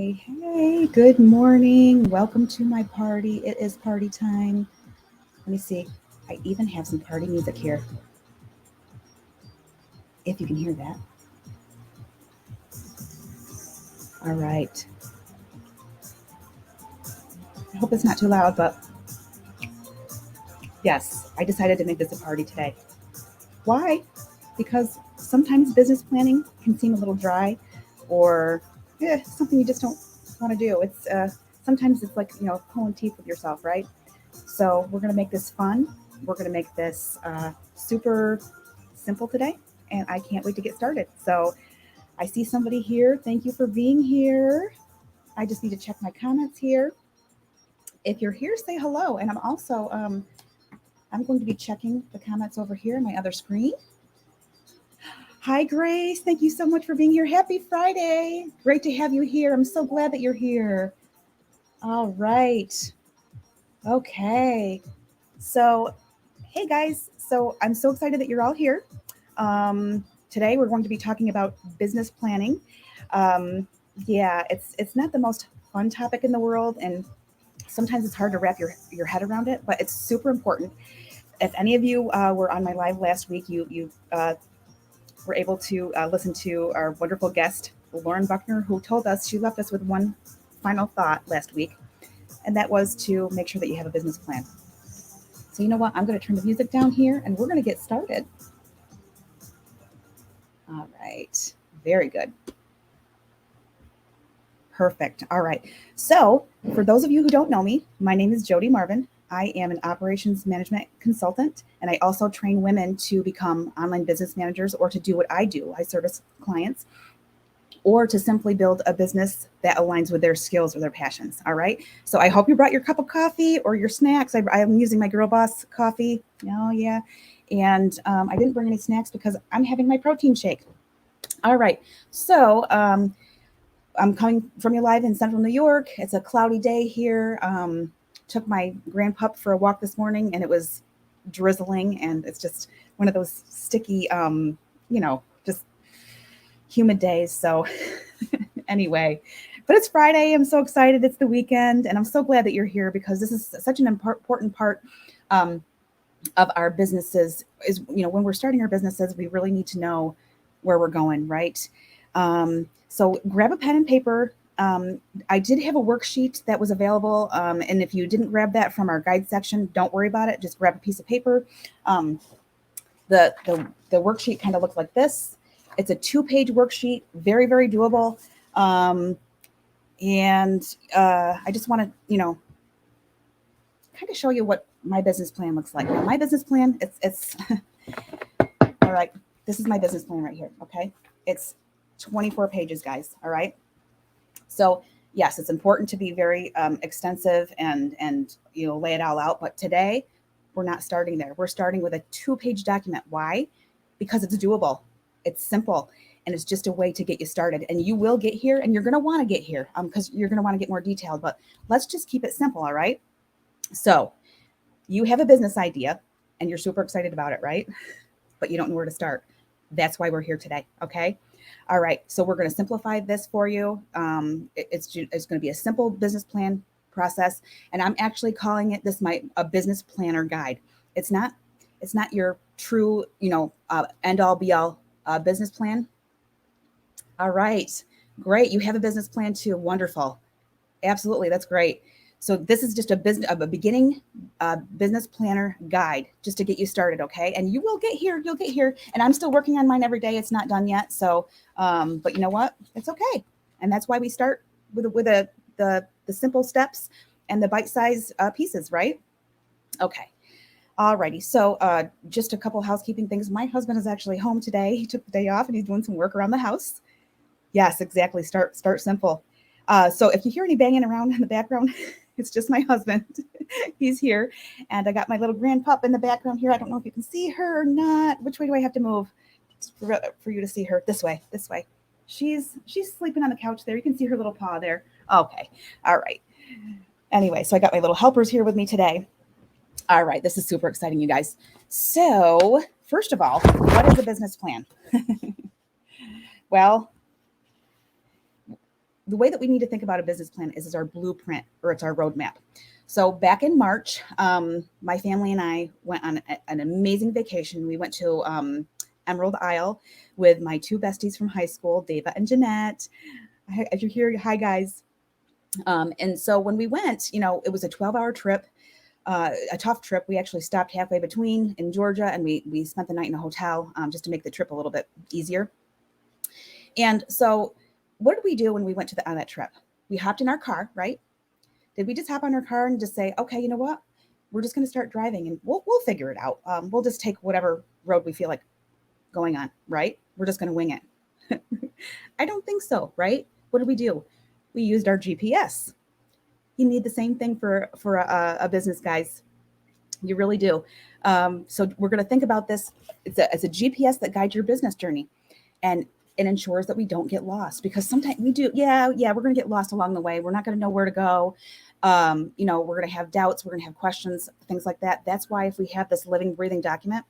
Hey, good morning. Welcome to my party. It is party time. Let me see. I even have some party music here, if you can hear that. All right. I hope it's not too loud, but yes, I decided to make this a party today. Why? Because sometimes business planning can seem a little dry or something you just don't want to do. Sometimes it's like, pulling teeth with yourself, right? So we're going to make this fun. We're going to make this super simple today, and I can't wait to get started. So I see somebody here. Thank you for being here. I just need to check my comments here. If you're here, say hello. And I'm going to be checking the comments over here on my other screen. Hi, Grace. Thank you so much for being here. Happy Friday. Great to have you here. I'm so glad that you're here. All right. Okay. So, hey guys. So I'm so excited that you're all here. Today we're going to be talking about business planning. Um, yeah, it's not the most fun topic in the world, and sometimes it's hard to wrap your head around it, but it's super important. If any of you were on my live last week, you were able to listen to our wonderful guest, Lauren Buckner, who told us, she left us with one final thought last week, and that was to make sure that you have a business plan. So you know what? I'm going to turn the music down here, and we're going to get started. All right. Very good. Perfect. All right. So, for those of you who don't know me, my name is Jody Marvin. I am an operations management consultant, and I also train women to become online business managers or to do what I do. I service clients or to simply build a business that aligns with their skills or their passions. All right. So, I hope you brought your cup of coffee or your snacks. I'm using my Girl Boss coffee. Oh, yeah. And I didn't bring any snacks because I'm having my protein shake. All right. So, I'm coming from you live in central New York. It's a cloudy day here. Took my grandpup for a walk this morning and it was drizzling, and it's just one of those sticky, just humid days. So, anyway, but it's Friday. I'm so excited. It's the weekend, and I'm so glad that you're here because this is such an important part um, of our businesses. When we're starting our businesses, we really need to know where we're going, right? So grab a pen and paper. I did have a worksheet that was available. And if you didn't grab that from our guide section, don't worry about it. Just grab a piece of paper. Um, the worksheet kind of looks like this. It's a 2-page worksheet, very, very doable. And I just want to, kind of show you what my business plan looks like. Now, my business plan, it's all right. This is my business plan right here. Okay. It's 24 pages, guys. All right. So yes, it's important to be very extensive and lay it all out. But today, we're not starting there. We're starting with a 2-page document. Why? Because it's doable. It's simple. And it's just a way to get you started. And you will get here, and you're going to want to get here because you're going to want to get more detailed. But let's just keep it simple. All right. So you have a business idea and you're super excited about it, right? But you don't know where to start. That's why we're here today. Okay. All right. So we're going to simplify this for you. It's going to be a simple business plan process, and I'm actually calling it a business planner guide. It's not your true end all be all business plan. All right. Great. You have a business plan too. Wonderful. Absolutely. That's great. So this is just a beginning business planner guide just to get you started. Okay. And you will get here. You'll get here. And I'm still working on mine every day. It's not done yet. So, but you know what? It's okay. And that's why we start with the simple steps and the bite-sized pieces, right? Okay. Alrighty. So just a couple housekeeping things. My husband is actually home today. He took the day off and he's doing some work around the house. Yes, exactly. Start simple. So if you hear any banging around in the background, it's just my husband. He's here. And I got my little grandpup in the background here. I don't know if you can see her or not. Which way do I have to move for you to see her? This way. She's sleeping on the couch there. You can see her little paw there. Okay. All right. Anyway, so I got my little helpers here with me today. All right. This is super exciting, you guys. So first of all, what is a business plan? Well, the way that we need to think about a business plan is our blueprint, or it's our roadmap. So back in March, my family and I went on an amazing vacation. We went to Emerald Isle with my two besties from high school, Dava and Jeanette. If you're here, hi guys. And so when we went, it was a 12-hour trip, a tough trip. We actually stopped halfway between in Georgia, and we spent the night in a hotel just to make the trip a little bit easier. And so what did we do when we went on that trip? We hopped in our car, right? Did we just hop on our car and just say, okay, you know what? We're just going to start driving and we'll figure it out. We'll just take whatever road we feel like going on, right? We're just going to wing it. I don't think so, right? What did we do? We used our GPS. You need the same thing for a business, guys. You really do. So we're going to think about this as a GPS that guides your business journey, and it ensures that we don't get lost, because sometimes we do. Yeah, we're going to get lost along the way. We're not going to know where to go. We're going to have doubts. We're going to have questions, things like that. That's why if we have this living, breathing document,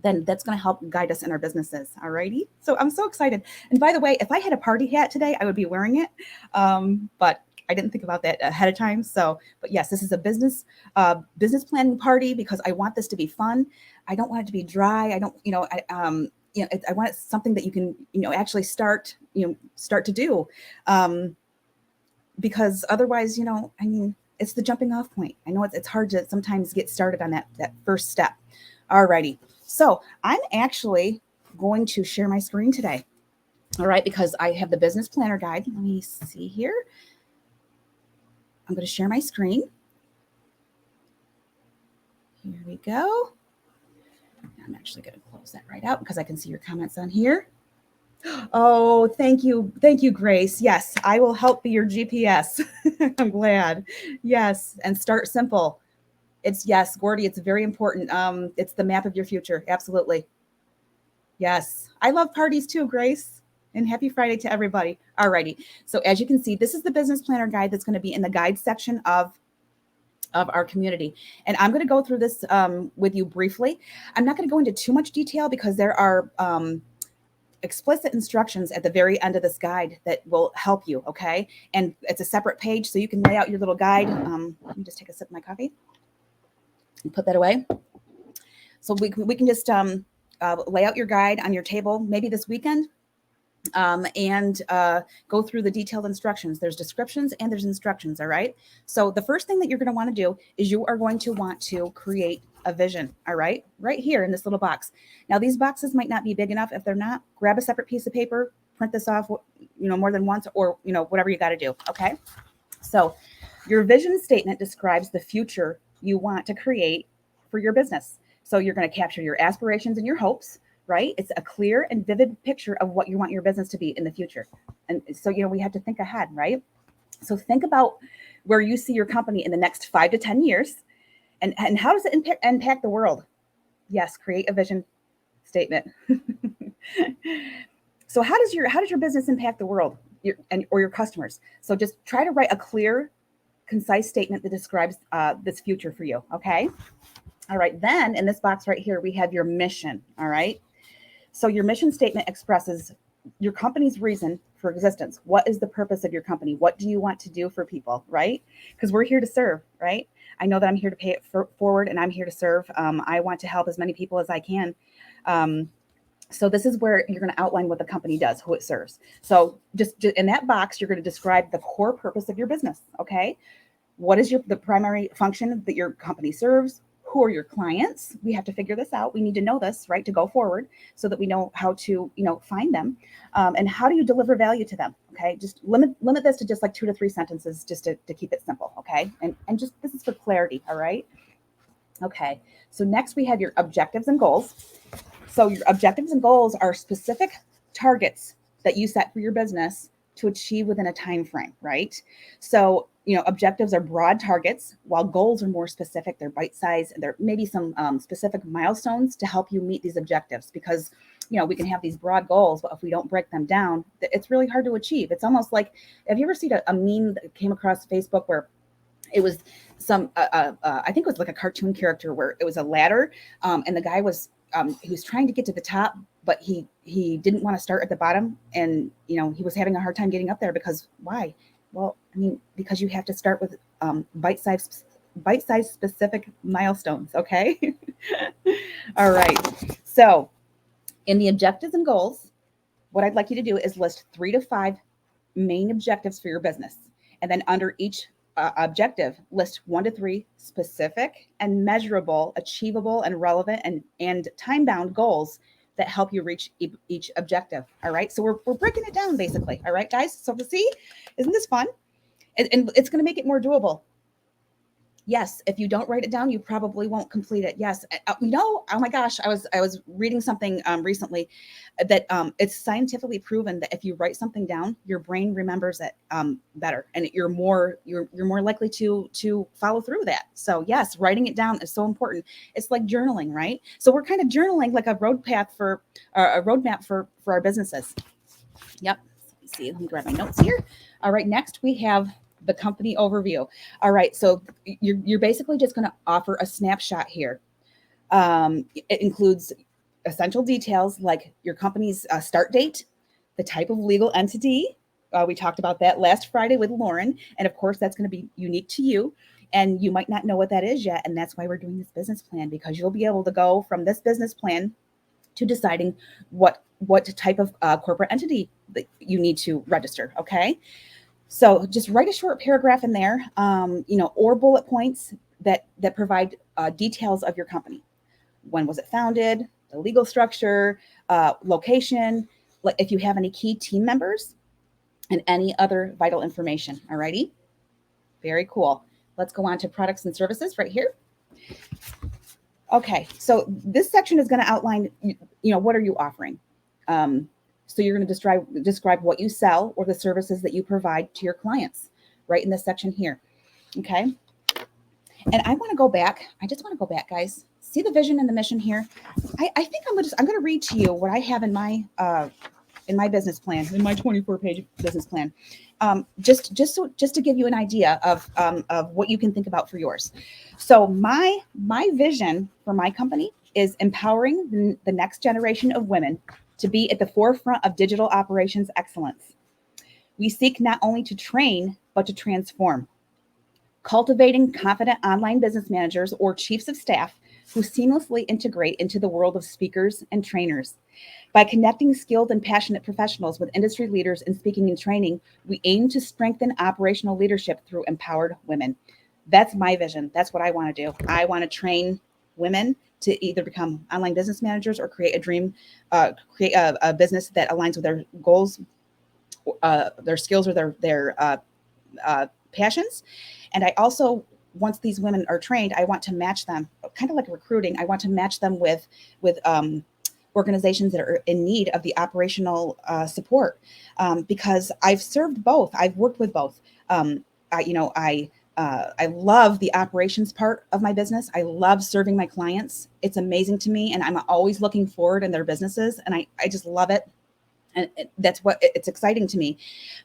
then that's going to help guide us in our businesses. All righty. So I'm so excited. And by the way, if I had a party hat today, I would be wearing it. But I didn't think about that ahead of time. So, but yes, this is a business planning party, because I want this to be fun. I don't want it to be dry. I don't, I want something that you can, actually start to do. Because otherwise, it's the jumping off point. I know it's hard to sometimes get started on that first step. All righty. So I'm actually going to share my screen today. All right. Because I have the business planner guide. Let me see here. I'm going to share my screen. Here we go. I'm actually going to close that right out because I can see your comments on here. Oh, thank you. Thank you, Grace. Yes, I will help be your GPS. I'm glad. Yes. And start simple. Yes, Gordy, it's very important. It's the map of your future. Absolutely. Yes. I love parties too, Grace. And happy Friday to everybody. All righty. So as you can see, this is the business planner guide that's going to be in the guide section of our community. And I'm going to go through this with you briefly. I'm not going to go into too much detail because there are explicit instructions at the very end of this guide that will help you. Okay. And it's a separate page, so you can lay out your little guide. Let me just take a sip of my coffee and put that away. So we can just lay out your guide on your table, maybe this weekend, and go through the detailed instructions. There's descriptions and there's instructions. All right. So the first thing that you're going to want to do is you are going to want to create a vision. All right. Right here in this little box. Now, these boxes might not be big enough. If they're not, grab a separate piece of paper, print this off, more than once, or, whatever you got to do. Okay. So your vision statement describes the future you want to create for your business. So you're going to capture your aspirations and your hopes, right? It's a clear and vivid picture of what you want your business to be in the future. And so, we have to think ahead, right? So think about where you see your company in the next 5 to 10 years, and how does it impact the world? Yes, create a vision statement. So how does your business impact the world or your customers? So just try to write a clear, concise statement that describes this future for you. Okay. All right. Then in this box right here, we have your mission. All right. So your mission statement expresses your company's reason for existence. What is the purpose of your company? What do you want to do for people, right? Because we're here to serve, right? I know that I'm here to pay it forward, and I'm here to serve. I want to help as many people as I can. So this is where you're going to outline what the company does, who it serves. So just in that box, you're going to describe the core purpose of your business, okay? What is the primary function that your company serves? Who are your clients? We have to figure this out. We need to know this, right, to go forward so that we know how to, find them. And how do you deliver value to them? Okay. Just limit this to just like 2 to 3 sentences just to keep it simple. Okay. And just, this is for clarity. All right. Okay. So next we have your objectives and goals. So your objectives and goals are specific targets that you set for your business to achieve within a time frame, right? So, objectives are broad targets, while goals are more specific. They're bite-sized, and there may be some specific milestones to help you meet these objectives, because, we can have these broad goals, but if we don't break them down, it's really hard to achieve. It's almost like, have you ever seen a meme that came across Facebook where it was I think it was like a cartoon character where it was a ladder, and the guy was, he was trying to get to the top, but he didn't want to start at the bottom, and he was having a hard time getting up there. Because why? Well, I mean, because you have to start with bite-sized specific milestones. Okay. All right. So in the objectives and goals, what I'd like you to do is list 3 to 5 main objectives for your business. And then under each objective, list 1 to 3 specific and measurable, achievable and relevant and time-bound goals that help you reach each objective. All right. So we're breaking it down basically. All right, guys. So to see, isn't this fun? And it's going to make it more doable. Yes, if you don't write it down, you probably won't complete it. Yes, oh my gosh, I was reading something recently that it's scientifically proven that if you write something down, your brain remembers it better, and you're more likely to follow through that. So yes, writing it down is so important. It's like journaling, right? So we're kind of journaling like a roadmap for our businesses. Yep. Let me see. Let me grab my notes here. All right. Next, we have the company overview. All right. So you're basically just going to offer a snapshot here. It includes essential details like your company's start date, the type of legal entity. We talked about that last Friday with Lauren. And of course, that's going to be unique to you. And you might not know what that is yet. And that's why we're doing this business plan, because you'll be able to go from this business plan to deciding what type of corporate entity that you need to register. Okay. So just write a short paragraph in there, or bullet points that provide details of your company. When was it founded? The legal structure, location, like if you have any key team members, and any other vital information. All righty. Very cool. Let's go on to products and services right here. Okay, so this section is going to outline, what are you offering? So you're going to describe what you sell or the services that you provide to your clients, right in this section here. Okay. And I want to go back. I just want to go back, guys. See the vision and the mission here. I think I'm going to read to you what I have in my business plan, in my 24-page business plan, just to give you an idea of what you can think about for yours. So my vision for my company is empowering the next generation of women to be at the forefront of digital operations excellence. We seek not only to train, but to transform, cultivating confident online business managers or chiefs of staff who seamlessly integrate into the world of speakers and trainers. By connecting skilled and passionate professionals with industry leaders in speaking and training, we aim to strengthen operational leadership through empowered women. That's my vision. That's what I want to do. I want to train women to either become online business managers or create a business that aligns with their goals, their skills, or their passions. And I also, once these women are trained, I want to match them, kind of like recruiting. I want to match them with organizations that are in need of the operational support, because I've served both. I've worked with both. I love the operations part of my business. I love serving my clients. It's amazing to me, and I'm always looking forward in their businesses, and I just love it. And that's what it's exciting to me.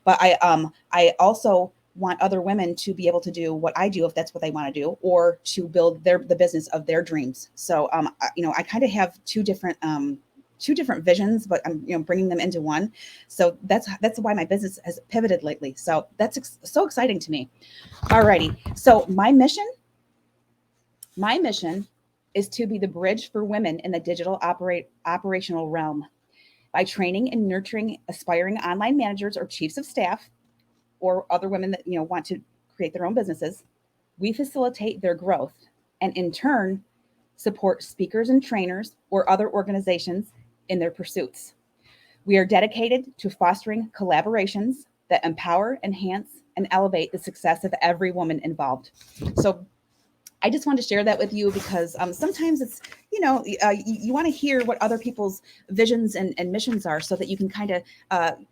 But I also want other women to be able to do what I do if that's what they want to do, or to build the business of their dreams. So I kind of have two different visions, but I'm bringing them into one. So that's why my business has pivoted lately. So that's so exciting to me. Alrighty. So my mission is to be the bridge for women in the digital operational realm. By training and nurturing aspiring online managers or chiefs of staff, or other women that want to create their own businesses, we facilitate their growth and in turn support speakers and trainers or other organizations in their pursuits. We are dedicated to fostering collaborations that empower, enhance, and elevate the success of every woman involved. So I just wanted to share that with you because sometimes it's, you want to hear what other people's visions and missions are, so that you can kind of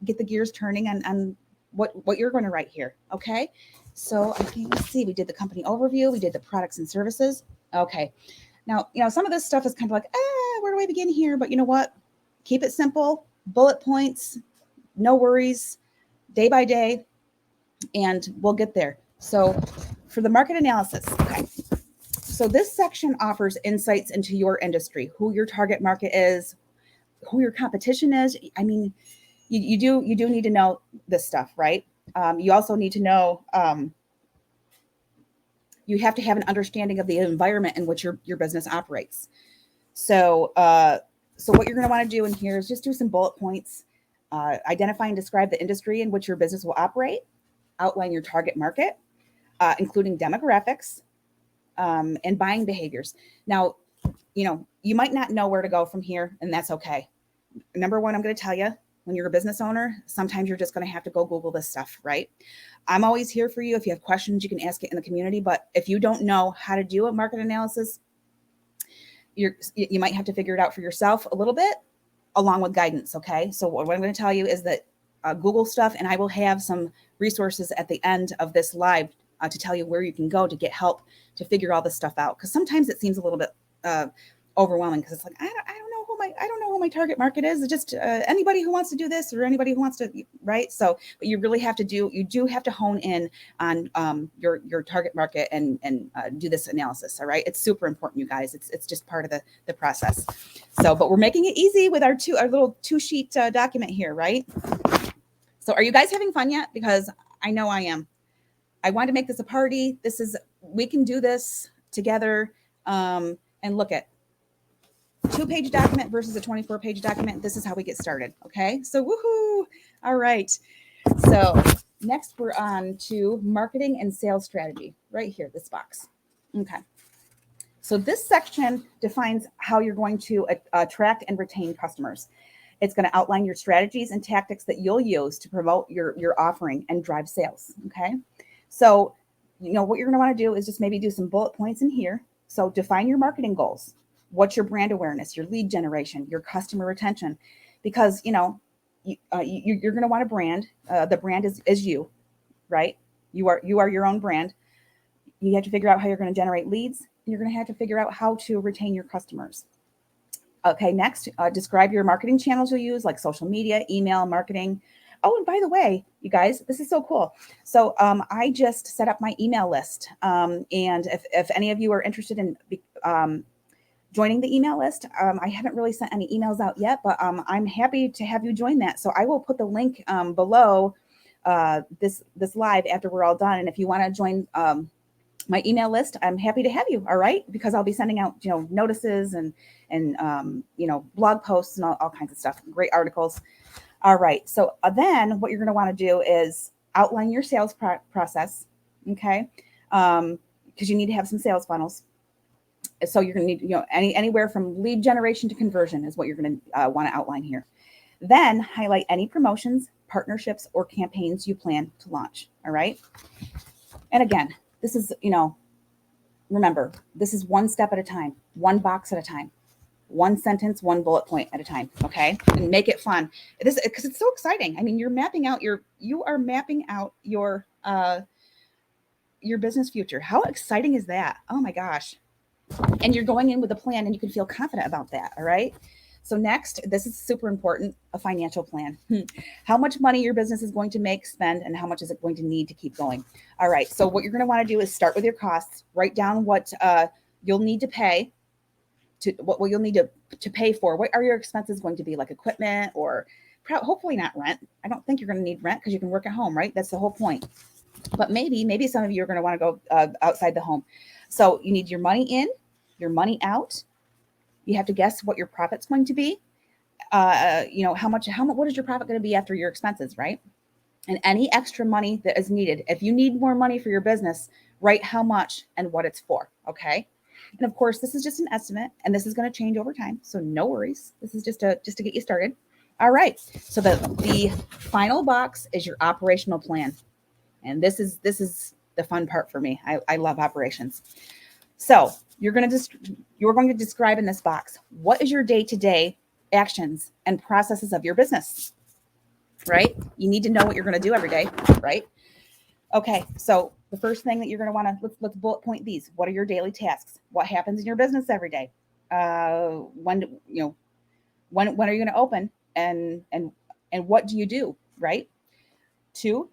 get the gears turning on what you're going to write here. Okay. So I think, let's see, we did the company overview. We did the products and services. Okay. Now, some of this stuff is kind of like, where do I begin here? But you know what? Keep it simple, bullet points, no worries, day by day, and we'll get there. So for the market analysis, okay. So this section offers insights into your industry, who your target market is, who your competition is. I mean, you do need to know this stuff, right? You also need to know, you have to have an understanding of the environment in which your business operates. So, so what you're going to want to do in here is just do some bullet points, identify and describe the industry in which your business will operate, outline your target market, including demographics, and buying behaviors. Now, you might not know where to go from here, and that's okay. Number one, I'm going to tell you, when you're a business owner, sometimes you're just going to have to go Google this stuff, right? I'm always here for you. If you have questions, you can ask it in the community. But if you don't know how to do a market analysis, you might have to figure it out for yourself a little bit, along with guidance. Okay. So what I'm going to tell you is that Google stuff, and I will have some resources at the end of this live to tell you where you can go to get help to figure all this stuff out. Because sometimes it seems a little bit overwhelming, because it's like, I don't know who my target market is. It's just anybody who wants to do this, or anybody who wants to, right? So, but you really have to you do have to hone in on your target market and do this analysis. All right. It's super important, you guys. It's just part of the process. So, but we're making it easy with our little 2-sheet document here, right? So are you guys having fun yet? Because I know I am. I want to make this a party. We can do this together. And look at 2-page document versus a 24-page document. This is how we get started. Okay. So woohoo. All right. So next we're on to marketing and sales strategy right here, this box. Okay. So this section defines how you're going to attract and retain customers. It's going to outline your strategies and tactics that you'll use to promote your offering and drive sales. Okay. So, what you're going to want to do is just maybe do some bullet points in here. So define your marketing goals. What's your brand awareness, your lead generation, your customer retention? Because, you're going to want a brand. The brand is you, right? You are your own brand. You have to figure out how you're going to generate leads. You're going to have to figure out how to retain your customers. Okay, next, describe your marketing channels you'll use, like social media, email, marketing. Oh, and by the way, you guys, this is so cool. So I just set up my email list. And if any of you are interested in joining the email list, I haven't really sent any emails out yet, but I'm happy to have you join that. So I will put the link below this live after we're all done. And if you want to join my email list, I'm happy to have you. All right. Because I'll be sending out, notices and blog posts and all kinds of stuff, great articles. All right. So then what you're going to want to do is outline your sales process. Okay. Because you need to have some sales funnels. So you're going to need, anywhere from lead generation to conversion is what you're going to want to outline here. Then highlight any promotions, partnerships, or campaigns you plan to launch. All right. And again, this is, remember, this is one step at a time, one box at a time, one sentence, one bullet point at a time. Okay. And make it fun. Because it's so exciting. I mean, you are mapping out your business future. How exciting is that? Oh my gosh. And you're going in with a plan, and you can feel confident about that. All right. So next, this is super important, a financial plan. How much money your business is going to make, spend, and how much is it going to need to keep going. All right. So what you're going to want to do is start with your costs, write down what you'll need to pay, what you'll need to pay for. What are your expenses going to be, like equipment, or hopefully not rent. I don't think you're going to need rent because you can work at home, right? That's the whole point. But maybe some of you are going to want to go outside the home. So you need your money in, your money out. You have to guess what your profit's going to be. What is your profit going to be after your expenses, right? And any extra money that is needed. If you need more money for your business, write how much and what it's for. Okay. And of course, this is just an estimate, and this is going to change over time. So no worries. This is just to get you started. All right. So the final box is your operational plan. And this is the fun part for me. I love operations. So you're going to describe in this box, what is your day-to-day actions and processes of your business, right? You need to know what you're going to do every day, right? Okay. So the first thing that you're going to want to, let's bullet point these. What are your daily tasks? What happens in your business every day? When are you going to open, and what do you do, right? 2,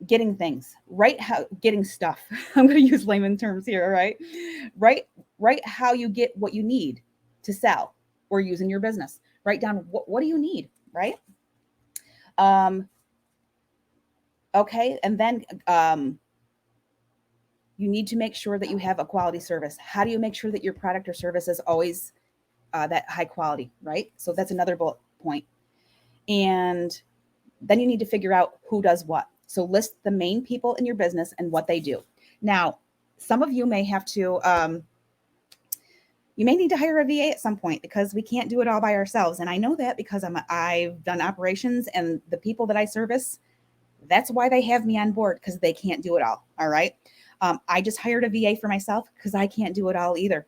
getting things right. Getting stuff. I'm going to use layman terms here. Right. Right. How you get what you need to sell or use in your business. Write down what do you need, right? Okay. And then you need to make sure that you have a quality service. How do you make sure that your product or service is always that high quality, right? So that's another bullet point. And then you need to figure out who does what. So list the main people in your business and what they do. Now, some of you may have to, you may need to hire a VA at some point because we can't do it all by ourselves. And I know that because I've done operations, and the people that I service, that's why they have me on board, because they can't do it all. All right. I just hired a VA for myself because I can't do it all either.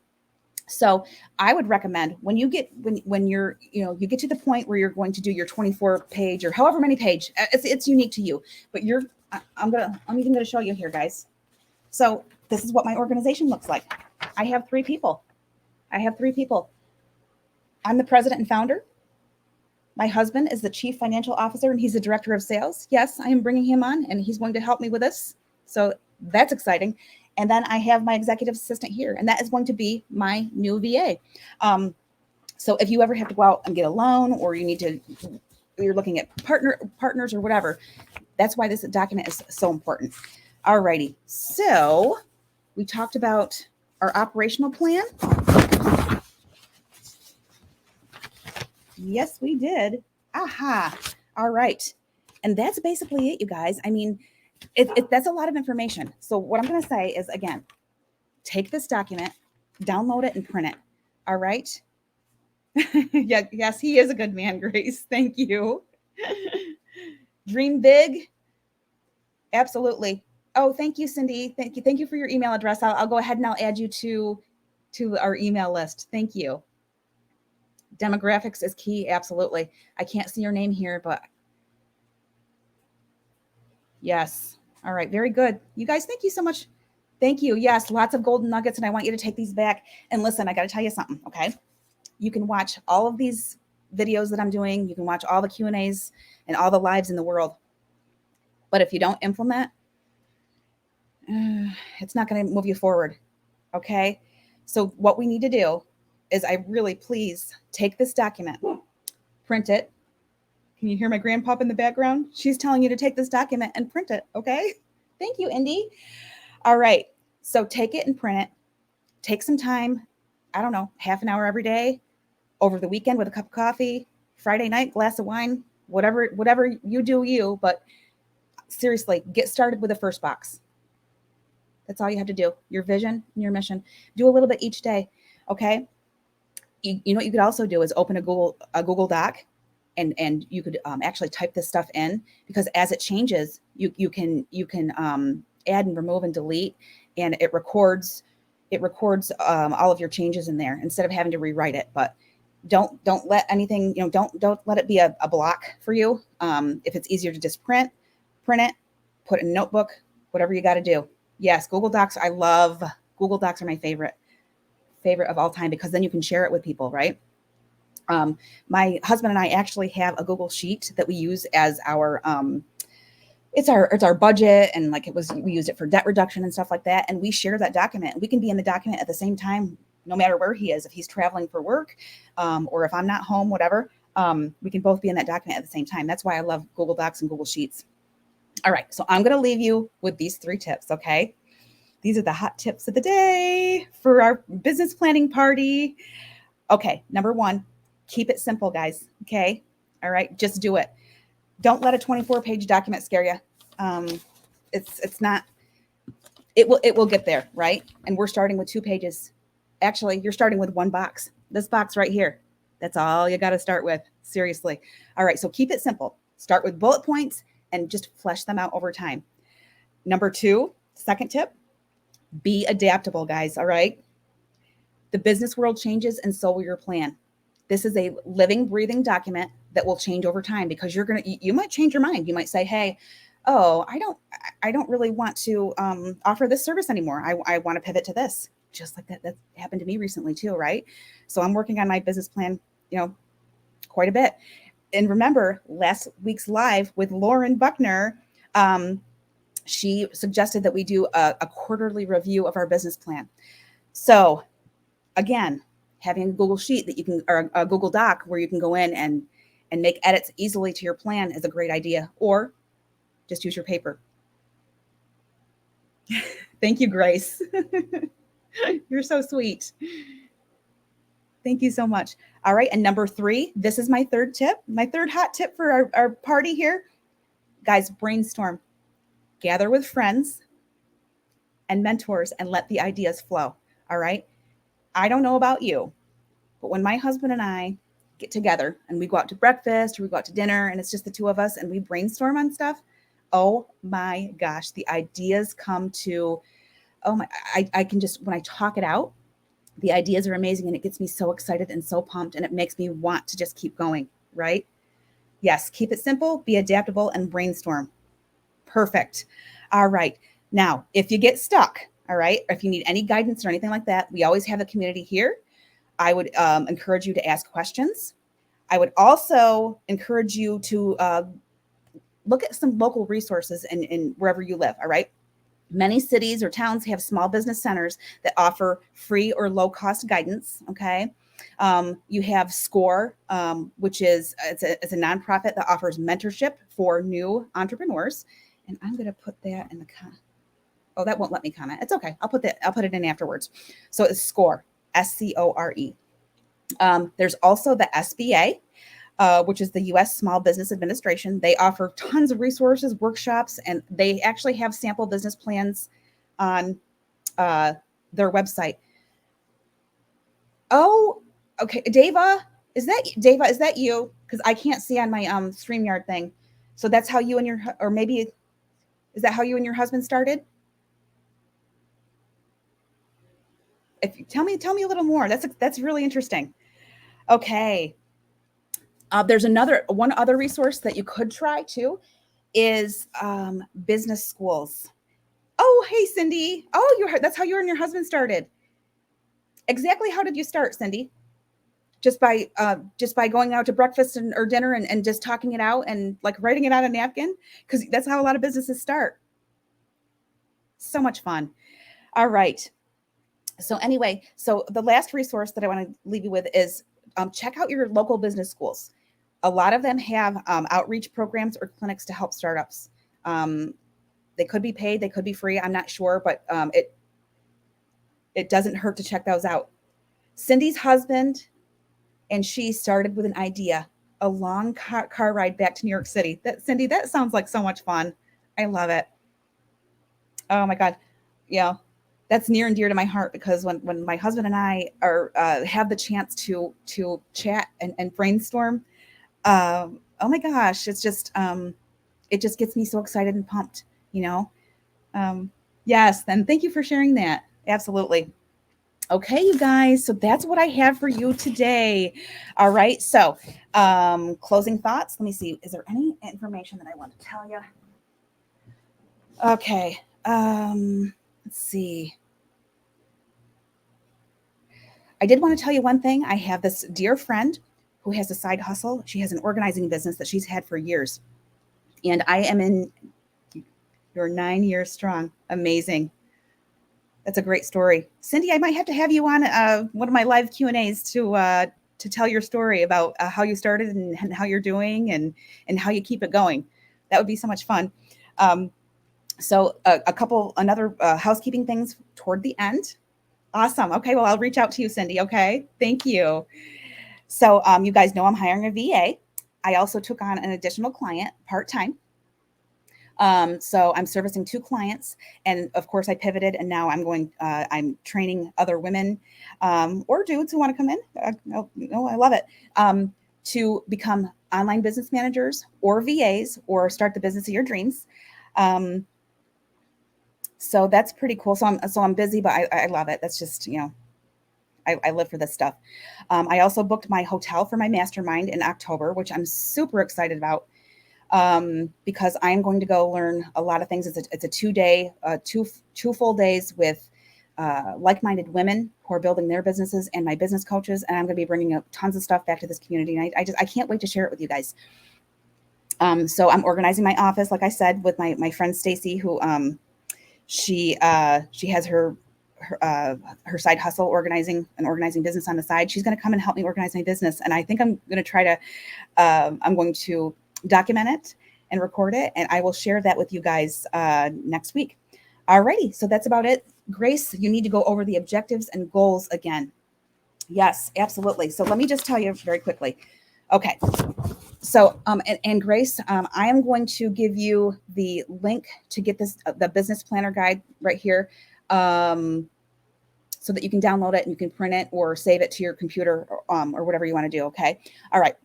So I would recommend when you get, when you're, you get to the point where you're going to do your 24 page or however many page, it's unique to you, but I'm even going to show you here, guys. So this is what my organization looks like. I have 3 people. I'm the president and founder. My husband is the chief financial officer, and he's the director of sales. Yes, I am bringing him on, and he's going to help me with this. So that's exciting. And then I have my executive assistant here, and that is going to be my new VA. So if you ever have to go out and get a loan, or you're looking at partners or whatever, that's why this document is so important. All righty. So we talked about our operational plan. Yes, we did. Aha. All right. And that's basically it, you guys. I mean, that's a lot of information. So what I'm going to say is, again, take this document, download it, and print it. All right. Yeah. Yes, he is a good man, Grace. Thank you. Dream big. Absolutely. Oh, thank you, Cindy. Thank you for your email address. I'll go ahead and I'll add you to our email list. Thank you. Demographics is key. Absolutely. I can't see your name here, but yes. All right. Very good. You guys, thank you so much. Thank you. Yes. Lots of golden nuggets. And I want you to take these back. And listen, I got to tell you something. Okay. You can watch all of these videos that I'm doing. You can watch all the Q&As and all the lives in the world. But if you don't implement, it's not going to move you forward. Okay. So what we need to do is please take this document, print it. Can you hear my grandpop in the background? She's telling you to take this document and print it. Okay. Thank you, Indy. All right. So take it and print it. Take some time. I don't know, half an hour every day, over the weekend with a cup of coffee, Friday night, glass of wine, whatever you do, but seriously, get started with the first box. That's all you have to do. Your vision and your mission. Do a little bit each day. Okay. You know what you could also do is open a Google Doc, and you could actually type this stuff in, because as it changes, you can add and remove and delete, and it records all of your changes in there instead of having to rewrite it. But don't let anything, don't let it be a block for you. If it's easier to just print it, put it in a notebook, whatever you got to do. Yes, Google Docs. I love Google Docs. Are my favorite of all time, because then you can share it with people, right? My husband and I actually have a Google sheet that we use as our it's our budget, and we used it for debt reduction and stuff like that, and we share that document. We can be in the document at the same time, no matter where he is. If he's traveling for work, or if I'm not home, whatever, we can both be in that document at the same time. That's why I love Google Docs and Google Sheets. All right, so I'm going to leave you with these 3 tips, okay? These are the hot tips of the day for our business planning party. Okay, number 1, keep it simple, guys, okay? All right, just do it. Don't let a 24-page document scare you. It's not, it will get there, right? And we're starting with 2 pages. Actually, you're starting with 1 box. This box right here. That's all you got to start with, seriously. All right, so keep it simple. Start with bullet points and just flesh them out over time. Number 2, second tip, be adaptable, guys, all right? The business world changes, and so will your plan. This is a living, breathing document that will change over time, because you might change your mind. You might say, hey, I don't really want to offer this service anymore. I want to pivot to this. Just like that happened to me recently too, right? So I'm working on my business plan, quite a bit. And remember last week's live with Lauren Buckner, she suggested that we do a quarterly review of our business plan. So again, having a Google Sheet that you can, or a Google Doc where you can go in and make edits easily to your plan is a great idea. Or just use your paper. Thank you, Grace. You're so sweet. Thank you so much. All right. And number 3, this is my third tip, my third hot tip for our party here. Guys, brainstorm. Gather with friends and mentors and let the ideas flow. All right. I don't know about you, but when my husband and I get together and we go out to breakfast or we go out to dinner and it's just the two of us and we brainstorm on stuff, oh my gosh, the ideas come to, I can just, when I talk it out, the ideas are amazing and it gets me so excited and so pumped and it makes me want to just keep going, right? Yes, keep it simple, be adaptable, and brainstorm. Perfect. All right. Now, if you get stuck, all right, or if you need any guidance or anything like that, we always have a community here. I would encourage you to ask questions. I would also encourage you to look at some local resources in wherever you live, all right? Many cities or towns have small business centers that offer free or low-cost guidance, okay? You have SCORE, which is it's a nonprofit that offers mentorship for new entrepreneurs. And I'm going to put that in the oh, that won't let me comment. It's okay. I'll put it in afterwards. So it's SCORE, SCORE. There's also the SBA, which is the U.S. Small Business Administration. They offer tons of resources, workshops, and they actually have sample business plans on their website. Oh, okay. Deva, is that you? Because I can't see on my StreamYard thing. So that's how you and your, or maybe, is that how you and your husband started? If you tell me a little more. That's really interesting. Okay. There's one other resource that you could try too is business schools. Oh, hey, Cindy. Oh, that's how you and your husband started. Exactly. How did you start, Cindy? Just by going out to breakfast or dinner and just talking it out and like writing it on a napkin? Because that's how a lot of businesses start. So much fun. All right. So anyway, so the last resource that I want to leave you with is check out your local business schools. A lot of them have outreach programs or clinics to help startups. They could be paid, they could be free. I'm not sure, but it doesn't hurt to check those out. Cindy's husband and she started with an idea, a long car ride back to New York City. Cindy, that sounds like so much fun. I love it. Oh my God. Yeah. That's near and dear to my heart because when my husband and I are have the chance to chat and brainstorm, oh my gosh, it's just it just gets me so excited and pumped, you know. Yes, and thank you for sharing that. Absolutely. Okay, you guys, so that's what I have for you today. All right, so closing thoughts. Let me see. Is there any information that I want to tell you? Okay. Let's see. I did want to tell you one thing. I have this dear friend who has a side hustle. She has an organizing business that she's had for years. And I am in, you're 9 years strong. Amazing. That's a great story. Cindy, I might have to have you on one of my live Q&As to tell your story about how you started and how you're doing and how you keep it going. That would be so much fun. So another housekeeping things toward the end. Awesome. Okay. Well, I'll reach out to you, Cindy. Okay. Thank you. So you guys know I'm hiring a VA. I also took on an additional client part-time. So I'm servicing 2 clients, and of course I pivoted, and now I'm training other women or dudes who want to come in. I love it. To become online business managers or VAs or start the business of your dreams. So that's pretty cool. So I'm busy, but I love it. That's just, I live for this stuff. I also booked my hotel for my mastermind in October, which I'm super excited about. Because I'm going to go learn a lot of things. It's a 2-day, two full days with like-minded women who are building their businesses and my business coaches. And I'm going to be bringing up tons of stuff back to this community. And I can't wait to share it with you guys. So I'm organizing my office, like I said, with my friend Stacy, who she has her her side hustle, organizing business on the side. She's going to come and help me organize my business. And I think I'm going to try to, I'm going to document it and record it. And I will share that with you guys next week. Alrighty. So that's about it. Grace, you need to go over the objectives and goals again. Yes, absolutely. So let me just tell you very quickly. Okay. So, and Grace, I am going to give you the link to get this, the business planner guide right here, so that you can download it and you can print it or save it to your computer, or whatever you want to do. Okay. All right.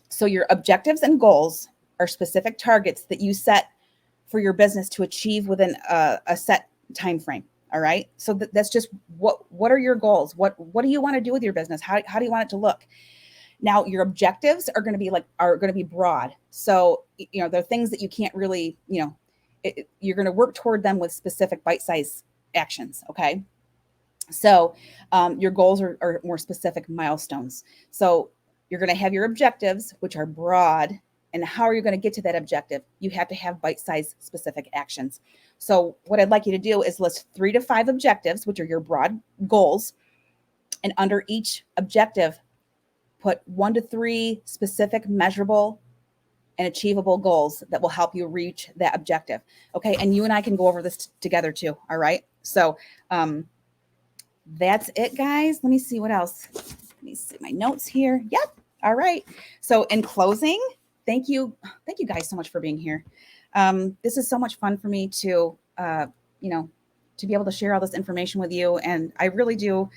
So your objectives and goals are specific targets that you set for your business to achieve within a set time frame. All right. So that's just what are your goals? What do you want to do with your business? How do you want it to look? Now, your objectives are going to be broad. So, they're things that you can't really, you're going to work toward them with specific bite-sized actions. Okay. So, your goals are more specific milestones. So you're going to have your objectives, which are broad. And how are you going to get to that objective? You have to have bite-sized specific actions. So what I'd like you to do is list 3 to 5 objectives, which are your broad goals. And under each objective, put 1 to 3 specific, measurable, and achievable goals that will help you reach that objective. Okay. And you and I can go over this together too. All right. So that's it, guys. Let me see what else. Let me see my notes here. Yep. All right. So in closing, thank you guys so much for being here. This is so much fun for me to, to be able to share all this information with you. And I really do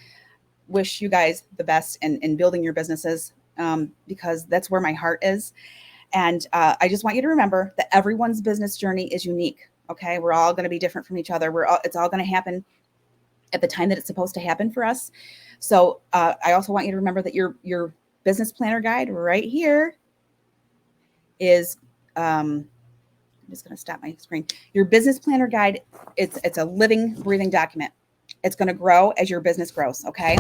wish you guys the best in building your businesses, because that's where my heart is. And I just want you to remember that everyone's business journey is unique. Okay. We're all going to be different from each other. It's all going to happen at the time that it's supposed to happen for us. So I also want you to remember that your business planner guide right here is, I'm just going to stop my screen. Your business planner guide, it's a living, breathing document. It's going to grow as your business grows. Okay.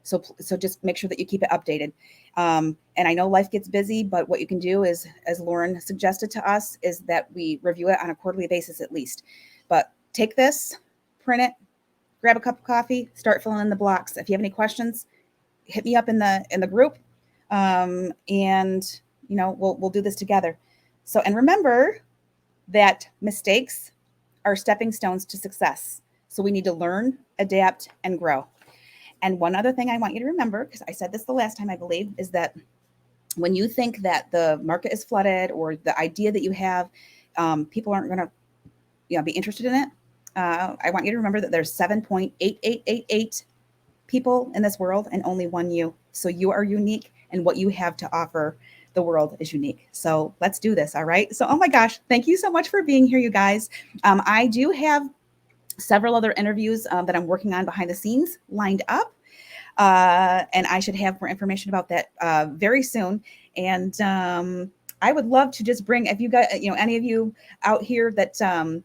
So just make sure that you keep it updated. And I know life gets busy, but what you can do is, as Lauren suggested to us, is that we review it on a quarterly basis at least. But take this, print it, grab a cup of coffee, start filling in the blocks. If you have any questions, hit me up in the group. And we'll do this together. So, and remember that mistakes are stepping stones to success. So we need to learn, adapt, and grow. And one other thing I want you to remember, because I said this the last time, I believe, is that when you think that the market is flooded or the idea that you have, people aren't going to be interested in it. I want you to remember that there's 7.8888 people in this world and only one you. So you are unique, and what you have to offer the world is unique. So let's do this. All right. So, oh my gosh, thank you so much for being here, you guys. I do have several other interviews that I'm working on behind the scenes lined up. And I should have more information about that very soon. And I would love to just bring, if you got, any of you out here that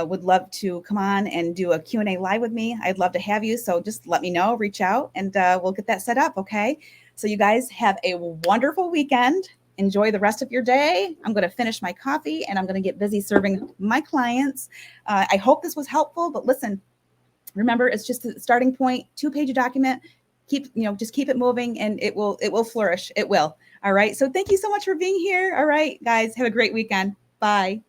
would love to come on and do a Q&A live with me, I'd love to have you. So just let me know, reach out, and we'll get that set up. Okay. So you guys have a wonderful weekend. Enjoy the rest of your day. I'm going to finish my coffee and I'm going to get busy serving my clients. I hope this was helpful, but listen, remember, it's just a starting point, 2-page document. Just keep it moving and it will flourish. It will. All right. So thank you so much for being here. All right, guys, have a great weekend. Bye.